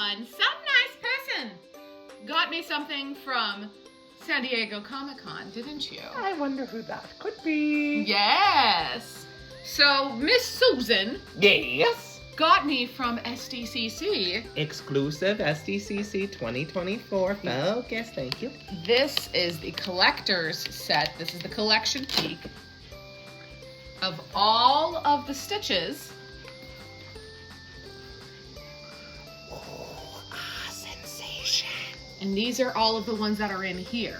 everyone. Some nice person got me something from San Diego Comic-Con, didn't you? I wonder who that could be. Yes. So, Miss Susan. Yes. Got me from SDCC. Exclusive SDCC 2024. Focus, thank you. This is the collector's set. This is the collection peek of all of the Stitches. Sensation. And these are all of the ones that are in here.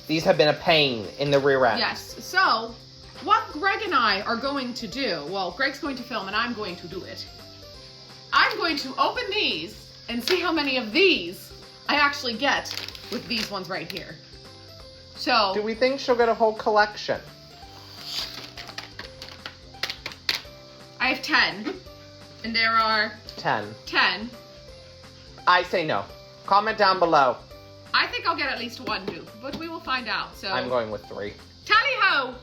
These have been a pain in the rear end. Yes. So, what Greg and I are going to do, well, Greg's going to film and I'm going to do it. I'm going to open these and see how many of these I actually get with these ones right here. So, Do we think she'll get a whole collection? I have 10. And there are 10. 10. I say no. Comment down below. I think I'll get at least one dupe, but we will find out. So I'm going with 3. Tally-ho!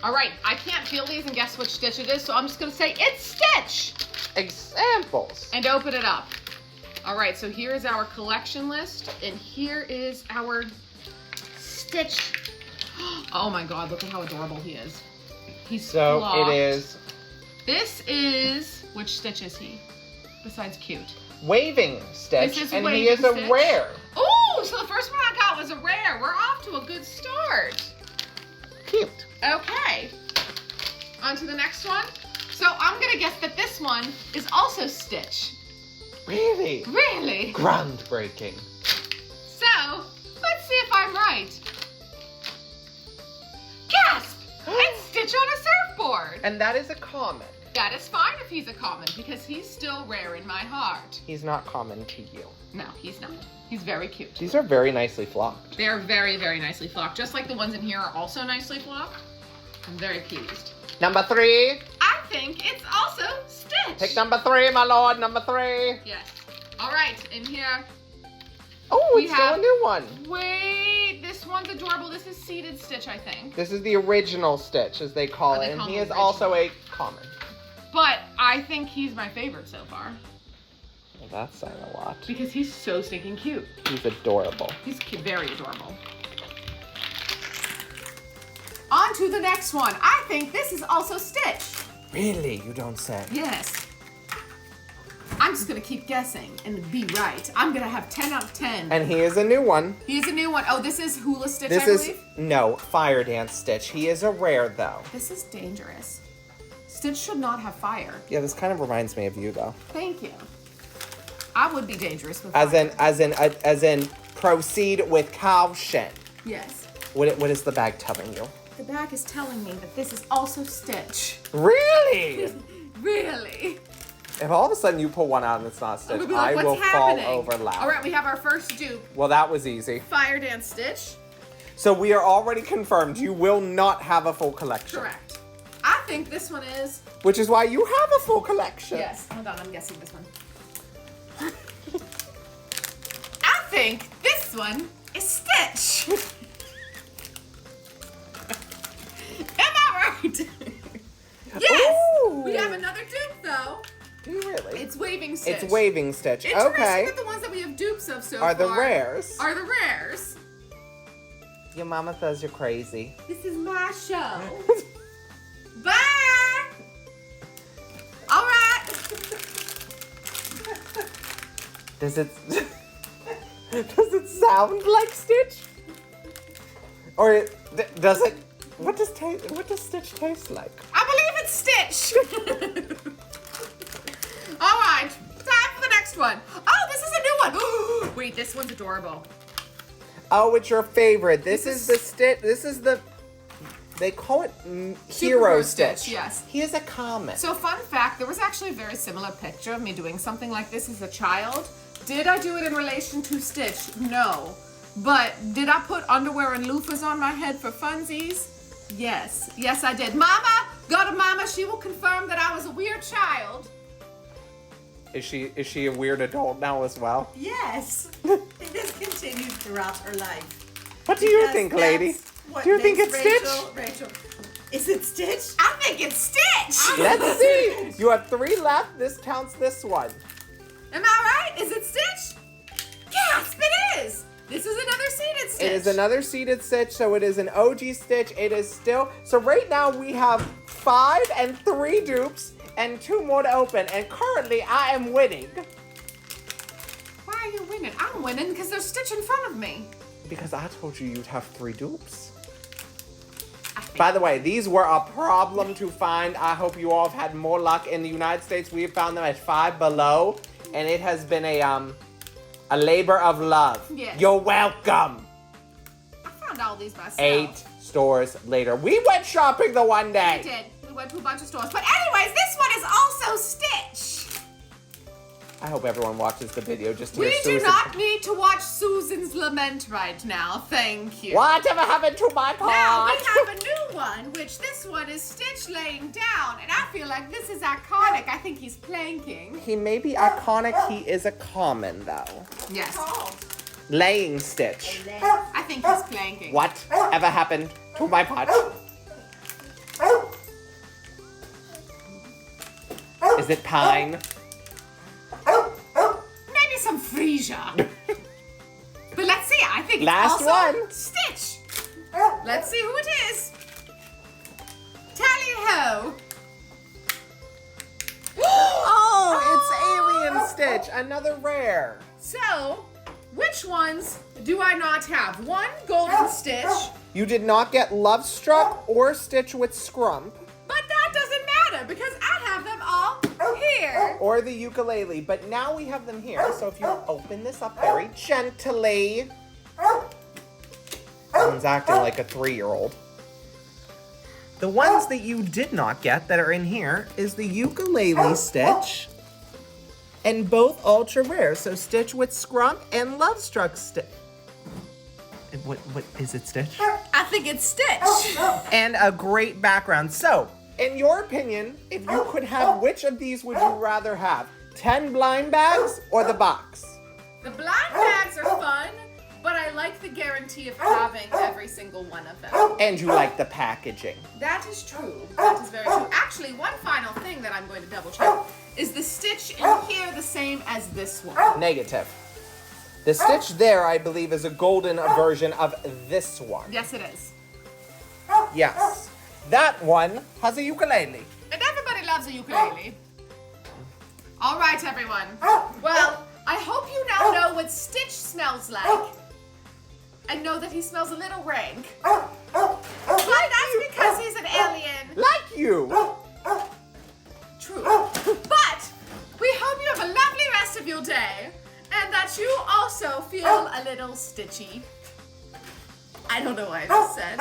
All right, I can't feel these and guess which Stitch it is, so I'm just going to say it's Stitch! Examples. And open it up. All right, so here is our collection list, and here is our Stitch. Oh my God, look at how adorable he is. He's So flocked. it is This is, which Stitch is he? Besides cute. Waving Stitch, This is and Waving he is a Stitch. rare. Ooh, so the first one I got was a rare. We're off to a good start. Cute. Okay, on to the next one. So I'm gonna guess that this one is also Stitch. Really? Really? Groundbreaking. So, let's see if I'm right. Gasp! It's Stitch on a surfboard. And that is a common. That is fine if he's a common, because he's still rare in my heart. He's not common to you. No, he's not. He's very cute. These are very nicely flocked. They're very, very nicely flocked. Just like the ones in here are also nicely flocked. I'm very pleased. Number 3. I think it's also Stitch. Pick number 3, my lord. Number 3. Yes. All right, in here. Oh, We it's still a have- new one. Wait, this one's adorable. This is Seeded Stitch, I think. This is the original Stitch, as they call Oh, they it. And call he him is also a common. But I think he's my favorite so far Well, that's saying a lot. because he's so stinking cute. He's adorable. He's very adorable. On to the next one. I think this is also Stitch. Really? You don't say. Yes. I'm just gonna keep guessing and be right. I'm gonna have 10 out of 10. And he is a new one. He's a new one. Oh, this is Hula Stitch, This I is, believe? no, Fire Dance Stitch. He is a rare, though. This is dangerous. Stitch should not have fire. Yeah, this kind of reminds me of you, though. Thank you. I would be dangerous with As fire. as in, proceed with caution. Yes. What is the bag telling you? The bag is telling me that this is also Stitch. Really? Really? If all of a sudden you pull one out and it's not I'm Stitch, gonna be like, I will what's happening? fall over loud. All right, we have our first dupe. Well, that was easy. Fire Dance Stitch. So we are already confirmed you will not have a full collection. Correct. I think this one is... Which is why you have a full collection. Yes. Hold on, I'm guessing this one. I think this one is Stitch. Am I right? Yes! Ooh. We have another dupe, though. Do you really? It's Waving Stitch. It's Waving Stitch. Interesting Okay. that the ones that we have dupes of so Are the far rares. are the rares. Your mama says you're crazy. This is my show. Bye! All right. Does it does it sound like Stitch? Or does it what does Stitch taste like? I believe it's Stitch. All right, time for the next one. Oh, this is a new one. Wait, this one's adorable. Oh, it's your favorite. This This is the Stitch. This is the they call it Hero Stitch. Yes. He is a common. So fun fact, there was actually a very similar picture of me doing something like this as a child. Did I do it in relation to Stitch? No. But did I put underwear and loofahs on my head for funsies? Yes. Yes, I did. Mama, go to Mama. She will confirm that I was a weird child. Is she a weird adult now as well? Yes. It has continued throughout her life. What do you Because think, lady? that's what Do you think makes it's Stitch? Rachel. Is it Stitch? I think it's Stitch. Let's see. You have 3 left. This counts this one. Am I right? Is it Stitch? Gasp, it is! This is another seeded Stitch. It is another seeded Stitch, so it is an OG Stitch. It is still... So right now we have 5 and 3 dupes and 2 more to open. And currently I am winning. Why are you winning? I'm winning because there's Stitch in front of me. Because I told you you'd have 3 dupes. By the way, these were a problem to find. I hope you all have had more luck. In the United States, we have found them at Five Below. And it has been a labor of love. Yes. You're welcome. I found all these myself. 8 stores later. We went shopping the one day. We did. We went to a bunch of stores. But anyways, this one is also Stitch. I hope everyone watches the video just to hear We do Susan. not need to watch Susan's lament right now. Thank you. Whatever happened to my pot? Now we have a new one, which this one is Stitch laying down. And I feel like this is iconic. I think he's planking. He may be iconic. He is a common, though. Yes. Laying Stitch. I think he's planking. Whatever happened to my pot? Is it pine? Maybe some freesia. But let's see. I think Last it's also one. Stitch. Let's see who it is. Tally ho. Oh, it's Alien Stitch. Another rare. So, which ones do I not have? One, Golden Stitch. You did not get Love Struck or Stitch with Scrump. But that doesn't matter because I have them all here. Or the ukulele, but now we have them here. So if you open this up very gently. Someone's acting like a 3-year-old. The ones that you did not get that are in here is the ukulele Stitch. And both ultra rare. So Stitch with Scrump and Love Struck Stitch. What is it, Stitch? I think it's Stitch. And a great background. So, in your opinion, if you could have, which of these would you rather have? 10 blind bags or the box? The blind bags are fun, but I like the guarantee of having every single one of them. And you like the packaging. That is true. That is very true. Actually, one final thing that I'm going to double check. Is the Stitch in here the same as this one? Negative. The Stitch there, I believe, is a golden version of this one. Yes, it is. Yes. That one has a ukulele. And everybody loves a ukulele. All right, everyone. Well, I hope you now know what Stitch smells like. And know that he smells a little rank. Why, that's because he's an alien. Like you. True. But we hope you have a lovely rest of your day. And that you also feel a little stitchy. I don't know what I just said.